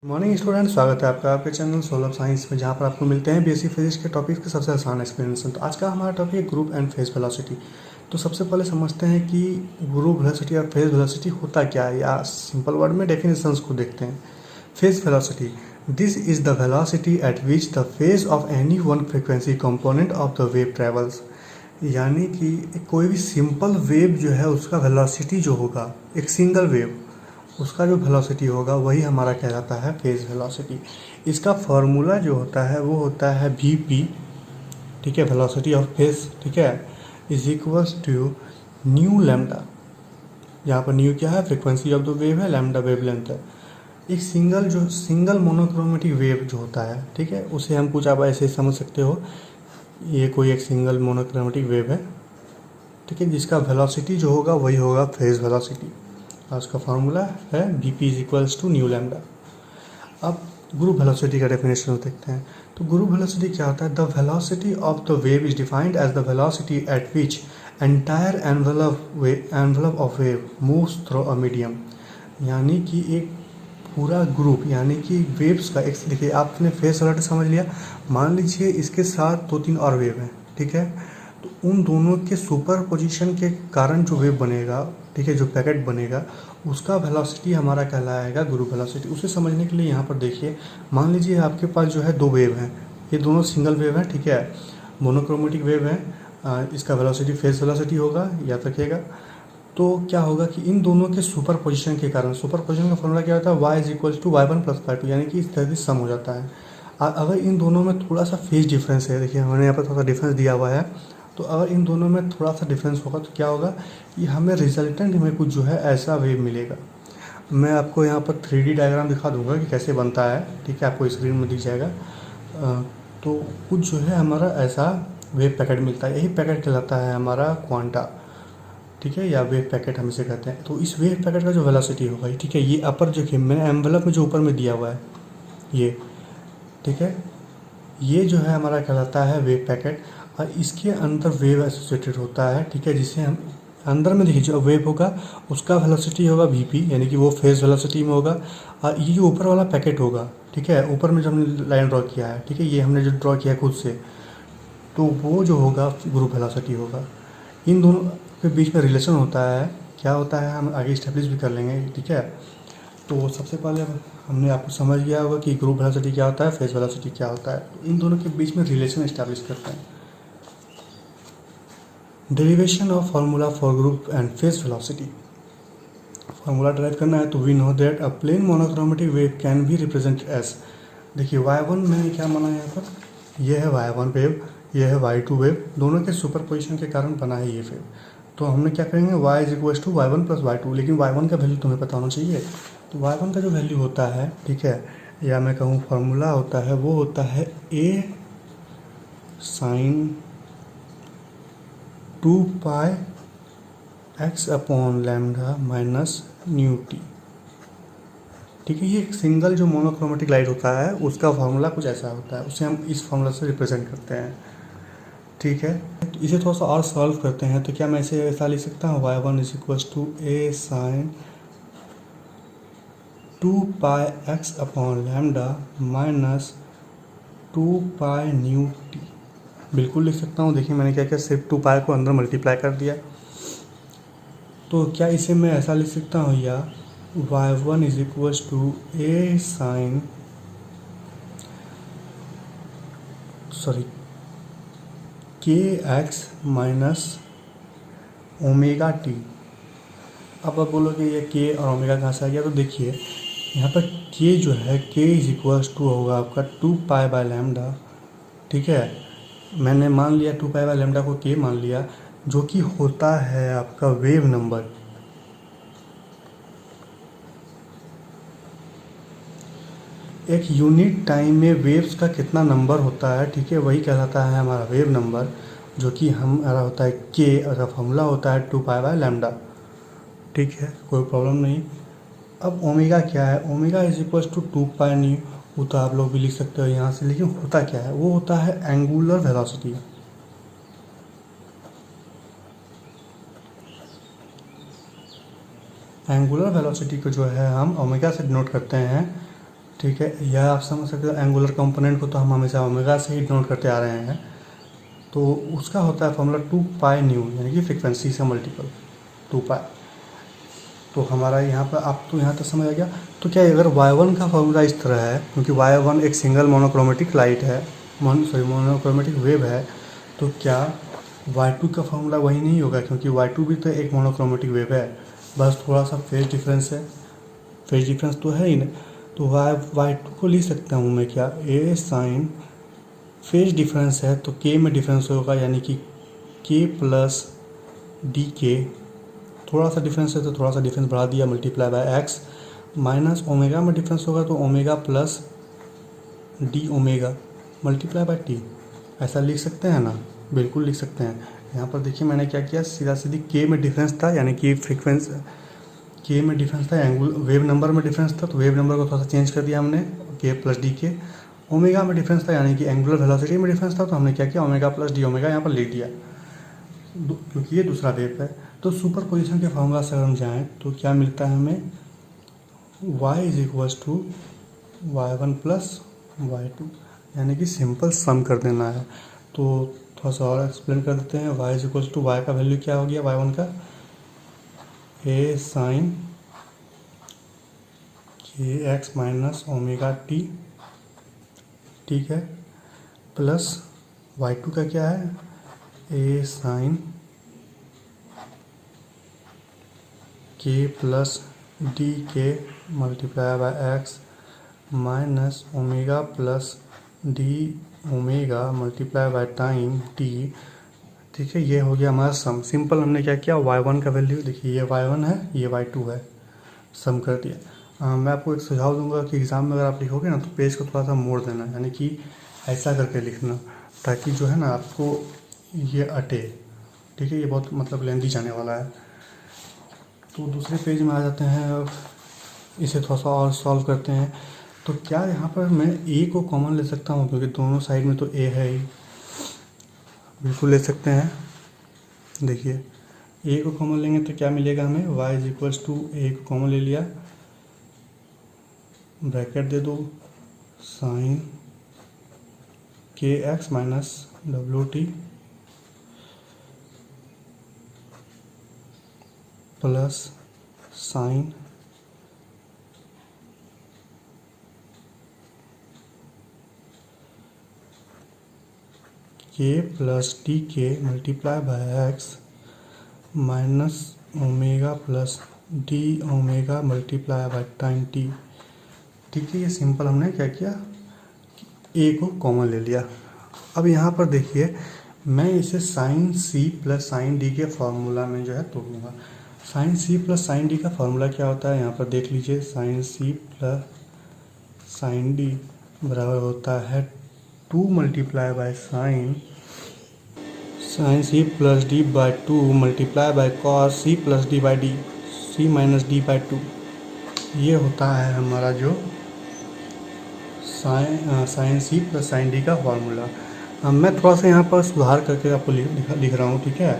Morning student, स्वागत है आपका आपके चैनल सोलर साइंस में, जहां पर आपको मिलते हैं बेसिक फिजिक्स के टॉपिक्स के सबसे आसान एक्सप्लेनेशन। तो आज का हमारा टॉपिक है ग्रुप एंड फेज वेलोसिटी। तो सबसे पहले समझते हैं कि ग्रुप वेलोसिटी और फेज वेलोसिटी होता क्या है, या सिंपल वर्ड में डेफिनेशंस को देखते हैं। Phase velocity, this is the velocity at which the phase of any one frequency component of the wave travels. यानी कि कोई भी सिंपल वेव जो है उसका वेलोसिटी जो होगा, एक सिंगल वेव उसका जो वेलोसिटी होगा वही हमारा कहलाता है फेज वेलोसिटी। इसका फॉर्मूला जो होता है वो होता है वी पी, ठीक है, वेलोसिटी ऑफ फेज, ठीक है, is equals to nu lambda. यहाँ पर न्यू क्या है, फ्रिक्वेंसी ऑफ द वेव है, लैम्डा वेव लेंथ है। एक सिंगल मोनोक्रोमेटिक वेव जो होता है, ठीक है, उसे हम कुछ आप ऐसे समझ सकते हो, ये कोई एक सिंगल मोनोक्रोमेटिक वेव है, ठीक है, जिसका वेलोसिटी जो होगा वही होगा फेज वेलोसिटी। और उसका फार्मूला है V P is equals to nu lambda. अब ग्रुप वेलोसिटी का डेफिनेशन देखते हैं। तो ग्रुप वेलोसिटी क्या होता है, the velocity of the wave is defined as the velocity at which entire envelope of wave moves through a medium. यानी कि एक पूरा ग्रुप, यानी कि वेव्स का एक, देखिए आपने फेज वेलोसिटी समझ लिया, मान लीजिए इसके साथ दो तीन और वेव हैं, ठीक है, तो उन दोनों के सुपर पोजिशन के कारण जो वेव बनेगा, ठीक है, जो पैकेट बनेगा उसका वेलोसिटी हमारा कहलाएगा ग्रुप वेलोसिटी। उसे समझने के लिए यहाँ पर देखिए, मान लीजिए आपके पास जो है दो वेव हैं, ये दोनों सिंगल वेव हैं, ठीक है, मोनोक्रोमेटिक वेव है, इसका वेलोसिटी फेज वेलोसिटी होगा, याद रखिएगा। तो क्या होगा कि इन दोनों के सुपर पोजिशन के कारण, सुपर पोजिशन का फॉर्मूला क्या होता है, y is equal to y one plus y two, यानी कि इस तरह से सम हो जाता है। अगर इन दोनों में थोड़ा सा फेज डिफरेंस है, देखिए हमने यहाँ पर थोड़ा सा डिफरेंस दिया हुआ है, तो अगर इन दोनों में थोड़ा सा डिफरेंस होगा तो क्या होगा कि हमें रिजल्टेंट में कुछ जो है ऐसा वेव मिलेगा। मैं आपको यहाँ पर 3D डायग्राम दिखा दूंगा कि कैसे बनता है, ठीक है, आपको स्क्रीन में दिख जाएगा। तो कुछ जो है हमारा ऐसा वेव पैकेट मिलता है, यही पैकेट कहलाता है हमारा क्वांटा, ठीक है, या वेव पैकेट हम इसे कहते हैं। तो इस वेव पैकेट का जो वेलोसिटी होगा, ठीक है, ये अपर जो मैंने एनवेलप में जो ऊपर में दिया हुआ है ये, ठीक है, ये जो है हमारा कहलाता है वेव पैकेट, और इसके अंदर वेव एसोसिएटेड होता है, ठीक है, जिसे हम अंदर में देखिए जो वेव होगा उसका वेलोसिटी होगा वी पी, यानी कि वो फेज वेलोसिटी में होगा। और ये जो ऊपर वाला पैकेट होगा, ठीक है, ऊपर में जो हमने लाइन ड्रॉ किया है, ठीक है, ये हमने जो ड्रॉ किया है खुद से, तो वो जो होगा ग्रुप वेलोसिटी होगा। इन दोनों के बीच में रिलेशन होता है, क्या होता है हम आगे स्टेब्लिश भी कर लेंगे, ठीक है। तो सबसे पहले हमने आपको समझ गया होगा कि ग्रुप वेलोसिटी क्या होता है, फेज वेलोसिटी क्या होता है। तो इन दोनों के बीच में रिलेशन एस्टैब्लिश करते हैं। Derivation of formula for group and phase velocity. Formula derive करना है तो we know that a plane monochromatic wave can be represented as, देखिए y1 मैंने क्या माना यहाँ पर, ये है y1 वेव, ये है y2 वेव, दोनों के सुपर पोजिशन के कारण बना है ये वेव। तो हमने क्या करेंगे, y is equal to y one plus y two, लेकिन y1 का वैल्यू तुम्हें पता होना चाहिए। तो y1 का जो वैल्यू होता है, ठीक है, या मैं कहूँ फार्मूला होता है, वो होता है a sine 2 pi x upon lambda minus nu t, ठीक है। ये एक सिंगल जो मोनोक्रोमेटिक लाइट होता है उसका फार्मूला कुछ ऐसा होता है, उसे हम इस फार्मूला से रिप्रेजेंट करते हैं, ठीक है। तो इसे थोड़ा सा और सॉल्व करते हैं, तो क्या मैं इसे ऐसा लिख सकता हूँ, y one is equal to a sine 2 pi x upon lambda minus 2 pi nu t, बिल्कुल लिख सकता हूँ। देखिए मैंने क्या किया, सिर्फ 2 पाई को अंदर मल्टीप्लाई कर दिया। तो क्या इसे मैं ऐसा लिख सकता हूँ, या y one is equal to a sine, sorry, k x minus omega t. अब आप बोलोगे ये के और ओमेगा कहाँ से आ गया, तो देखिए यहाँ पर के जो है, के इज इक्वल टू होगा आपका 2 पाई बाय लैम्डा, ठीक है, मैंने मान लिया 2 पाई बाय लैम्डा को के मान लिया, जो कि होता है आपका वेव नंबर। एक यूनिट टाइम में वेव्स का कितना नंबर होता है, ठीक है, वही कहलाता है हमारा वेव नंबर, जो कि हमारा होता है के, और फॉर्मूला होता है 2 पाई बाय लैम्डा, ठीक है, कोई प्रॉब्लम नहीं। अब ओमेगा क्या है, omega is equal to 2 pi nu, वो तो आप लोग भी लिख सकते हो यहाँ से, लेकिन होता क्या है, वो होता है एंगुलर वेलोसिटी। एंगुलर वेलोसिटी को जो है हम ओमेगा से डिनोट करते हैं, ठीक है, यह आप समझ सकते हो। एंगुलर कंपोनेंट को तो हम हमेशा ओमेगा से ही डिनोट करते आ रहे हैं, तो उसका होता है फॉर्मूला 2π यानी कि फ्रीक्वेंसी से मल्टीपल 2π। तो हमारा यहाँ पर आप तो यहाँ तक समझ आ गया। तो क्या अगर y1 का फॉर्मूला इस तरह है, क्योंकि y1 एक सिंगल मोनोक्रोमेटिक लाइट है, मोनोक्रोमेटिक वेव है, तो क्या y2 का फॉर्मूला वही नहीं होगा? क्योंकि y2 भी तो एक मोनोक्रोमेटिक वेव है, बस थोड़ा सा फेज डिफरेंस है। फेज डिफरेंस तो है ही ना। तो y2 को लिख सकता हूँ मैं क्या, ए साइन, फेज डिफरेंस है तो k में डिफरेंस होगा, यानी कि k प्लस डी के, थोड़ा सा डिफरेंस है तो थोड़ा सा डिफरेंस बढ़ा दिया, multiply by x, minus omega में डिफरेंस होगा तो omega plus d omega multiply bye T. ऐसा लिख सकते हैं ना? बिल्कुल लिख सकते हैं। यहाँ पर देखिए मैंने क्या किया, सीधा सीधी के में डिफरेंस था, यानी कि फ्रीक्वेंसी के में डिफरेंस था, एंगुल वेव नंबर में डिफरेंस था, तो वेव नंबर को थोड़ा सा चेंज कर दिया हमने, के प्लस डी के। ओमेगा में डिफरेंस था, यानी कि एंगुलर वेलोसिटी में डिफरेंस था, तो हमने क्या किया, ओमेगा प्लस डी ओमेगा यहाँ पर लिख दिया, क्योंकि ये दूसरा वेव है। तो सुपर पोजिशन के फॉर्मूला से अगर हम जाएँ तो क्या मिलता है हमें, y is equals to y1 plus y2, यानी कि सिंपल सम कर देना है। तो थोड़ा सा और एक्सप्लेन कर देते हैं। y is equals to, y का वैल्यू क्या हो गया y1 का, a sine k x minus omega t, ठीक है, प्लस y2 का क्या है, ए साइन के plus D k multiply by x minus omega plus d omega multiply by time T. ठीक है, ये हो गया हमारा सम। सिंपल हमने क्या किया, y1 का वैल्यू देखिए, ये y1 है, ये y2 है, सम कर दिया। मैं आपको एक सुझाव दूंगा कि एग्ज़ाम में अगर आप लिखोगे ना तो पेज को थोड़ा सा मोड़ देना, यानी कि ऐसा करके लिखना, ताकि जो है ना आपको ये अटे। ठीक है, ये बहुत मतलब लेंथी जाने वाला है। तो दूसरे पेज में आ जाते हैं, अब इसे थोड़ा सा और सॉल्व करते हैं। तो क्या यहाँ पर मैं ए को कॉमन ले सकता हूँ, क्योंकि दोनों साइड में तो ए है ही, बिल्कुल ले सकते हैं। देखिए ए को कॉमन लेंगे तो क्या मिलेगा हमें, y इज इक्वल्स टू, ए को कॉमन ले लिया, ब्रैकेट दे दो, sign k x minus W T plus sign के प्लस टी के multiply by x minus omega plus d omega multiply by time T. ठीक है, ये सिंपल हमने क्या किया, ए को कॉमन ले लिया। अब यहाँ पर देखिए मैं इसे sine C plus sine D के फार्मूला में जो है तोड़ूंगा। Sine C plus sine D का फार्मूला क्या होता है, यहाँ पर देख लीजिए, sine C plus sine D बराबर होता है 2 multiply by sine C plus D by 2 multiply by cos C plus D by D, C minus D by 2। ये होता है हमारा जो sine C plus sine D का फार्मूला। मैं थोड़ा सा यहाँ पर सुधार करके आपको लिख रहा हूँ। ठीक है,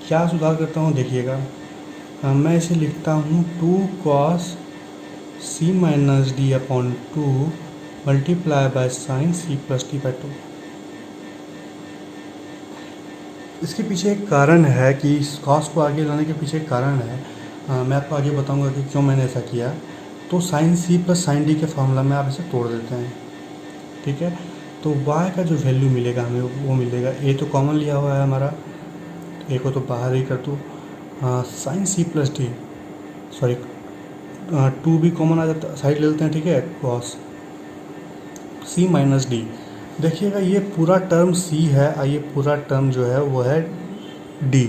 क्या सुधार करता हूँ देखिएगा, मैं इसे लिखता हूँ 2 cos C minus D upon 2 multiply by sine C plus D by 2। इसके पीछे एक कारण है कि इस कॉस को आगे लाने के पीछे एक कारण है। मैं आपको आगे बताऊंगा कि क्यों मैंने ऐसा किया। तो sine C plus sine D के फार्मूला में आप इसे तोड़ देते हैं। ठीक है, तो y का जो वैल्यू मिलेगा हमें वो मिलेगा, ए तो कॉमन लिया हुआ है हमारा, ए को तो बाहर ही कर दो, sine C plus D, sorry 2 भी कॉमन आ जाता, साइड ले लेते हैं। ठीक है, कॉस सी माइनस डी, देखिएगा ये पूरा टर्म c है और ये पूरा टर्म जो है वो है d।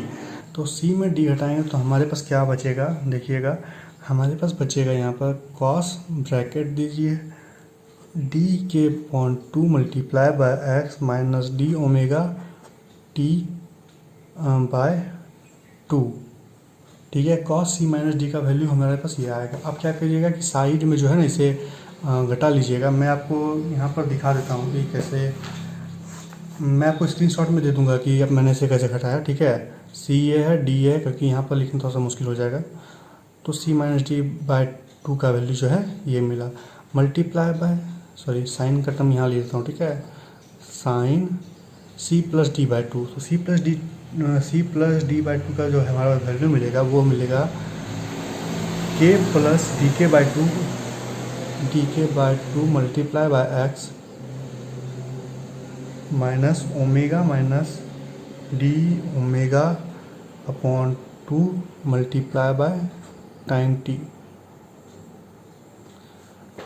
तो c में d हटाएंगे तो हमारे पास क्या बचेगा, देखिएगा हमारे पास बचेगा यहाँ पर cos, ब्रैकेट दीजिए, d के point 2 multiply by x minus D omega t by 2। ठीक है, cos c माइनस डी का वैल्यू हमारे पास ये आएगा। अब क्या करिएगा कि साइड में जो है ना इसे घटा लीजिएगा। मैं आपको यहाँ पर दिखा देता हूँ कि कैसे, मैं आपको स्क्रीनशॉट में दे दूँगा कि अब मैंने इसे कैसे घटाया। ठीक है, सी ये है, डी है, क्योंकि यहाँ पर लिखना थोड़ा सा मुश्किल हो जाएगा। तो सी माइनस डी बाई 2 का वैल्यू जो है ये मिला। मल्टीप्लाई बाय, सॉरी साइन का टर्म यहाँ ले लेता हूँ, ठीक है, sine C plus D by two. तो C plus D by two का जो है हमारा वैल्यू मिलेगा वो मिलेगा K plus D K by two multiply by x minus omega minus D omega upon two multiply by time T.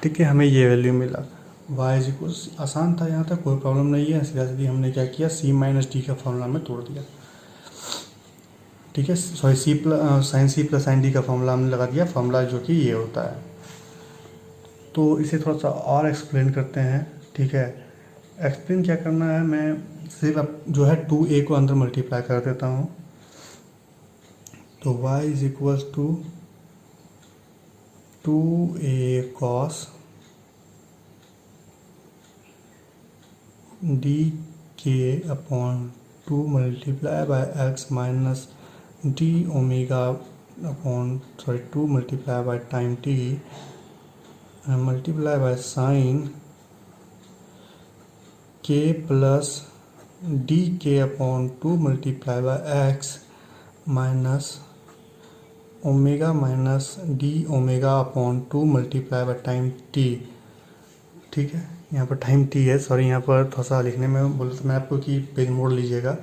ठीक है, हमें ये वैल्यू मिला। वाई इज इक्वल, आसान था यहाँ तक, कोई प्रॉब्लम नहीं है। सीधा सीधी हमने क्या किया, सी माइनस डी का फॉर्मूला में तोड़ दिया। ठीक है, sorry C plus sine D का फॉर्मूला हमने लगा दिया, फॉर्मूला जो कि ये होता है। तो इसे थोड़ा सा और एक्सप्लेन करते हैं। ठीक है, एक्सप्लेन क्या करना है, मैं सिर्फ अब जो है 2a को अंदर मल्टीप्लाई कर देता हूँ। तो y is equals to 2a cos D के upon 2 multiply by x minus D omega upon 2 multiply by time T multiply by sine के प्लस डी के upon 2 multiply by x minus omega minus D omega upon 2 multiply by time T. ठीक है, यहाँ पर time T है, sorry यहाँ पर थोड़ा सा लिखने में बोला था मैं आपको कि पेज मोड़ लीजिएगा,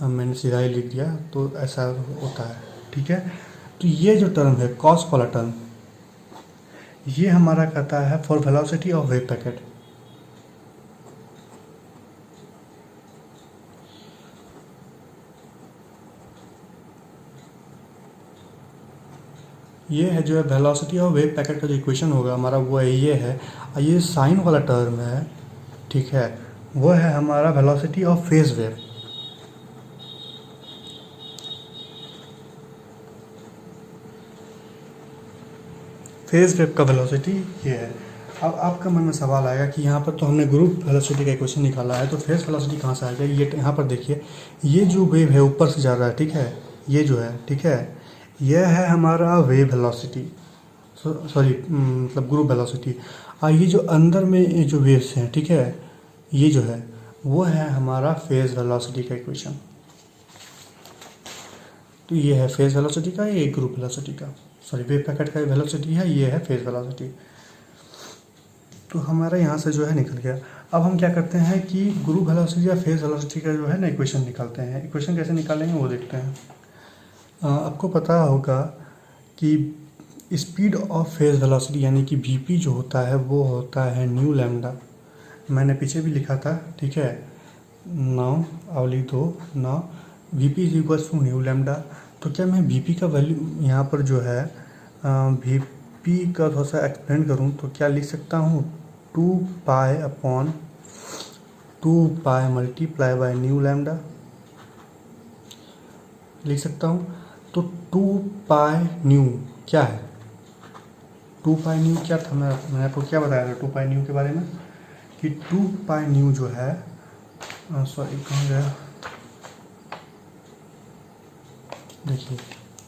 मैंने सीधा ही लिख दिया, तो ऐसा होता है। ठीक है, तो ये जो टर्म है कॉस वाला टर्म, ये हमारा कहता है for velocity of wave packet. ये है जो है वेलोसिटी ऑफ वेव पैकेट का जो इक्वेशन होगा हमारा वो है, ये है। और ये साइन वाला टर्म है, ठीक है, वो है हमारा velocity of phase wave. Phase wave का वेलोसिटी ये है। अब आपका मन में सवाल आएगा कि यहाँ पर तो हमने ग्रुप वेलोसिटी का इक्वेशन निकाला है, तो फेज वेलोसिटी कहाँ से आएगा। ये यहाँ पर देखिए, ये जो वेव है ऊपर से जा रहा है, ठीक है, ये जो है, ठीक है, यह है हमारा वेव वेलोसिटी, सॉरी मतलब ग्रुप वेलोसिटी। और ये जो अंदर में ये जो वेव्स हैं, ठीक है, ये जो है वो है हमारा फेज वेलोसिटी का इक्वेशन। तो ये है फेज वेलोसिटी का, ये ग्रुप वेलोसिटी का, सॉरी वेव पैकेट का वेलोसिटी है, ये है फेज वेलोसिटी। तो हमारा यहाँ से जो है निकल गया। अब हम क्या करते हैं कि ग्रुप वेलोसिटी या फेज वेलोसिटी का जो है ना इक्वेशन निकालते हैं। इक्वेशन कैसे निकालेंगे वो देखते हैं। आपको पता होगा कि स्पीड ऑफ फेज वेलोसिटी यानी कि वीपी जो होता है वो होता है न्यू लैम्डा। मैंने पीछे भी लिखा था, ठीक है, नाउ अब लिख दो, now VP is equals to nu lambda. तो क्या मैं वीपी का वैल्यू यहाँ पर जो है वीपी का थोड़ा सा एक्सप्लेन करूँ तो क्या लिख सकता हूँ, 2 pi upon 2 pi multiply by new lambda लिख सकता हूँ। तो 2 पाई न्यू क्या है, 2 पाई न्यू क्या था, मैंने आपको क्या बताया था 2 पाई न्यू के बारे में, कि 2 पाई न्यू जो है, सॉरी कहाँ गया, देखिए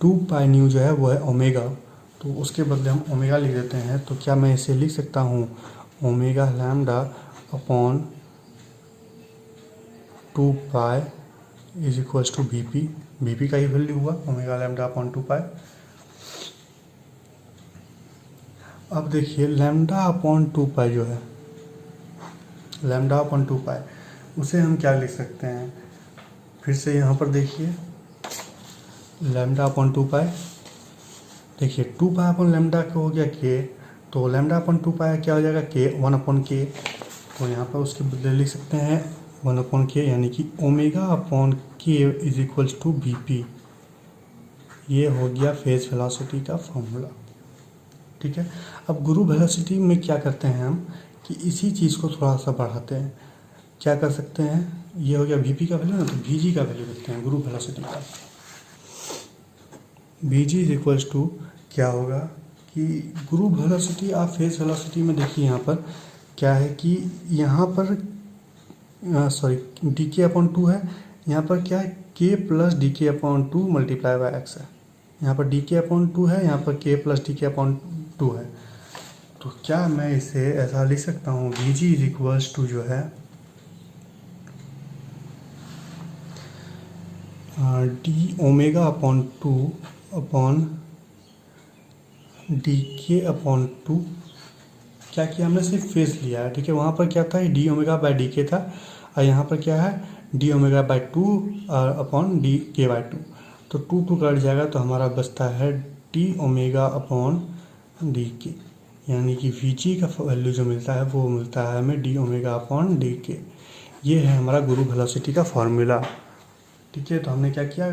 2 पाई न्यू जो है वो है ओमेगा, तो उसके बदले हम ओमेगा लिख देते हैं। तो क्या मैं इसे लिख सकता हूँ omega lambda upon 2 pi is equals to VP का ही वैल्यू हुआ ओमेगा लैम्डा अपॉन 2 पाई। अब देखिए लैम्डा अपॉन 2 पाई जो है, लैम्डा अपॉन 2 पाई, उसे हम क्या लिख सकते हैं, फिर से यहाँ पर देखिए लैम्डा अपॉन 2 पाई, देखिए 2 पाई अपॉन लैम्डा का हो गया के, तो लैम्डा अपॉन 2 पाई क्या हो जाएगा के 1 अपॉन के। तो यहाँ पर उसके बदले लिख सकते हैं 1 अपॉन के, यानी कि ओमेगा अपॉन के इज इक्वल्स टू वीपी। ये हो गया फेज वेलोसिटी का फॉर्मूला। ठीक है, अब ग्रुप वेलोसिटी में क्या करते हैं हम कि इसी चीज़ को थोड़ा सा बढ़ाते हैं। क्या कर सकते हैं, ये हो गया वीपी का वैल्यू ना, तो वीजी का वैल्यू देखते हैं ग्रुप वेलोसिटी का। वीजी इज इक्वल्स टू क्या होगा कि ग्रुप वेलोसिटी और फेज वेलोसिटी में देखिए यहाँ पर क्या है कि यहाँ पर सॉरी डी के अपॉन 2 है, यहाँ पर क्या है के प्लस डी के अपॉन 2 मल्टीप्लाई बाय एक्स है। यहाँ पर डी के अपॉन 2 है, यहाँ पर के प्लस डी के अपॉन 2 है। तो क्या मैं इसे ऐसा लिख सकता हूँ, V G is equals to जो है D omega upon two upon D के अपॉन टू। क्या किया हमने, सिर्फ फेज लिया है, ठीक है। वहाँ पर क्या था, डी ओमेगा बाय डी के था, और यहाँ पर क्या है, D omega by two upon D के बाय टू। तो टू टू कट जाएगा तो हमारा बचता है डी ओमेगा अपॉन डी के, यानी कि वी जी का वैल्यू जो मिलता है वो मिलता है हमें डी ओमेगा अपॉन डी के। ये है हमारा ग्रुप वेलोसिटी का फॉर्मूला, ठीक है। तो हमने क्या किया,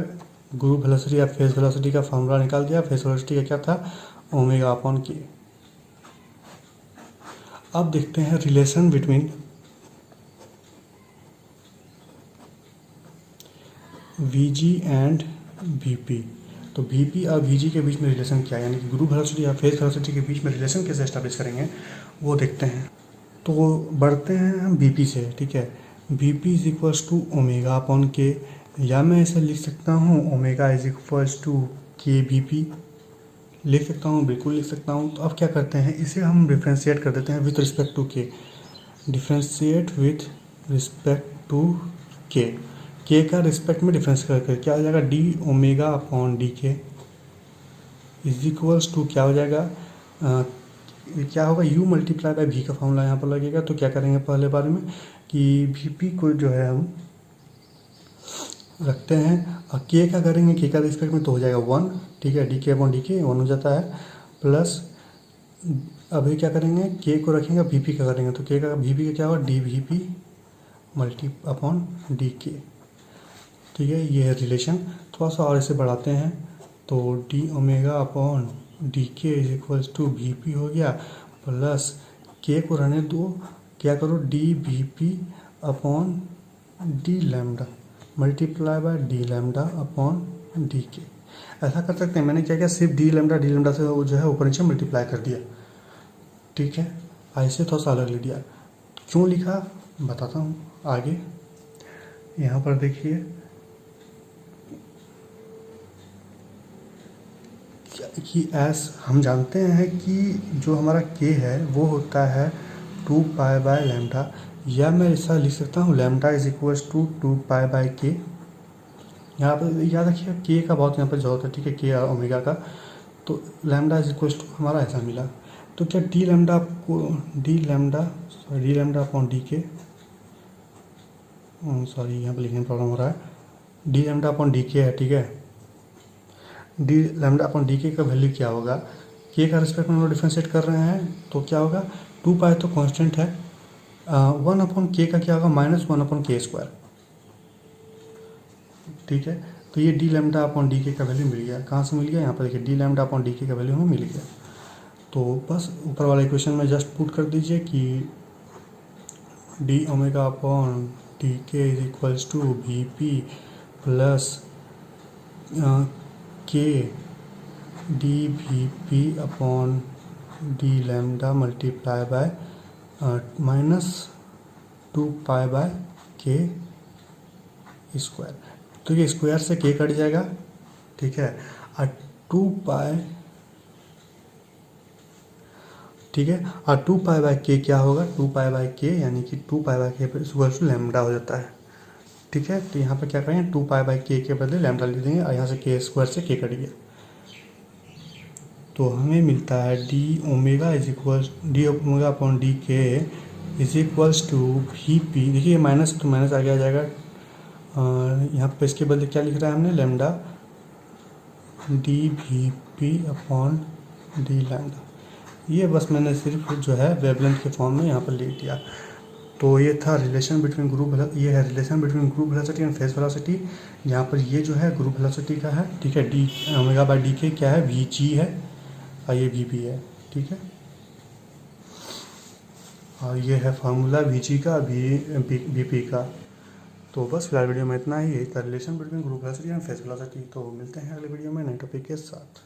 ग्रुप वेलोसिटी या फेज वेलोसिटी का फॉर्मूला निकाल दिया। फेज वेलोसिटी का क्या था, ओमेगा अपॉन के। अब देखते हैं relation between we ji and V P. तो वी पी और वी जी के बीच में रिलेशन क्या है, यानी कि ग्रुप वेलोसिटी या फेज वेलोसिटी के बीच में रिलेशन कैसे एस्टेब्लिश करेंगे वो देखते हैं। तो बढ़ते हैं हम वी पी से, ठीक है। V P is equals to omega upon k, या मैं ऐसे लिख सकता हूँ omega is equals to k V P, लिख सकता हूँ, बिल्कुल लिख सकता हूँ। तो अब क्या करते हैं, इसे हम डिफ्रेंशिएट कर देते हैं विथ रिस्पेक्ट टू के। डिफ्रेंशिएट विथ रिस्पेक्ट टू के का रिस्पेक्ट में डिफरेंस करके क्या हो जाएगा, डी ओमेगा अपॉन डी के इज इक्वल्स टू क्या हो जाएगा, क्या होगा, यू मल्टीप्लाई बाय वी का फॉर्मूला यहाँ पर लगेगा। तो क्या करेंगे पहले बारे में कि वी पी को जो है हम रखते हैं, और के का करेंगे, के का रिस्पेक्ट में तो हो जाएगा वन, ठीक है। डी के अपॉन डी के वन हो जाता है, प्लस अभी क्या करेंगे, के को रखेंगे, वी पी का करेंगे, तो के का वी पी का क्या होगा, D V P multi upon D के, ठीक है। ये है रिलेशन। थोड़ा सा और इसे बढ़ाते हैं, तो डी ओमेगा अपॉन डी के is equals to V P हो गया, प्लस के को रहने दो, क्या करो, d V P upon D lambda multiply by d lambda upon D k. ऐसा कर सकते हैं, मैंने क्या किया, सिर्फ डी लैम्डा से वो जो है ऊपर नीचे मल्टीप्लाई कर दिया, ठीक है। ऐसे थोड़ा सा अलग लिख दिया, क्यों लिखा बताता हूँ आगे। यहाँ पर देखिए कि एस हम जानते हैं कि जो हमारा के है वो होता है टू पाई बाय लैम्डा, या मैं ऐसा लिख सकता हूँ lambda is equals to two pi by k. यहाँ पर याद रखिए के का बहुत यहाँ पर जरूरत है, ठीक है, के और ओमेगा का। तो लैम्डा इज इक्वल्स टू हमारा ऐसा मिला। तो क्या डी लैम्डा को डी लैम्डा अपॉन डी के, सॉरी यहाँ पर लिखने में प्रॉब्लम हो रहा है, डी लैम्डा अपॉन डी के है, ठीक है। डी लैम्डा अपॉन डी के का वैल्यू क्या होगा, के का रिस्पेक्ट में हम लोग डिफ्रेंशिएट कर रहे हैं, तो क्या होगा, टू पाई तो कांस्टेंट है, वन अपॉन के का क्या होगा, माइनस वन अपॉन के स्क्वायर, ठीक है। तो ये डी लैम्डा अपॉन डी के का वैल्यू मिल गया। कहाँ से मिल गया, यहाँ पर देखिए डी लैम्डा अपॉन डी के का वैल्यू हमें मिल गया। तो बस ऊपर वाला इक्वेशन में जस्ट पुट कर दीजिए कि डी ओमेगा अपॉन डी के is equals to V P plus K D V P upon D lambda multiply by minus two pi by K square. तो ये स्क्वायर से के कट जाएगा, ठीक है, और टू पाई, ठीक है, और टू पाई बाय के क्या होगा, टू पाई बाय के यानी कि टू पाई बाय के इक्वल टू लैम्डा हो जाता है, ठीक है। तो यहाँ पर क्या करेंगे, टू पाई बाय के बदले लैम्डा लिख देंगे, और यहाँ से के स्क्वायर से के कट गया। तो हमें मिलता है D omega is equals D omega upon D के is equals to V P. देखिए माइनस तो माइनस आगे आ जाएगा, यहाँ पे इसके बदले क्या लिख रहा है हमने, lambda D V P upon D lambda. ये बस मैंने सिर्फ जो है वेवलेंथ के फॉर्म में यहाँ पर लिख दिया। तो ये था रिलेशन बिटवीन ये है relation between group velocity and phase velocity, जहाँ पर ये जो है ग्रुप वेलोसिटी का है, ठीक है। डी ओमेगा बाय डी के क्या है, वी जी है, और ये वी पी है, ठीक है। और ये है फार्मूला वी जी का, वी पी का। तो बस फिलहाल वीडियो में इतना ही, यही था relation between group velocity and phase velocity. तो मिलते हैं अगले वीडियो में नए टॉपिक के साथ।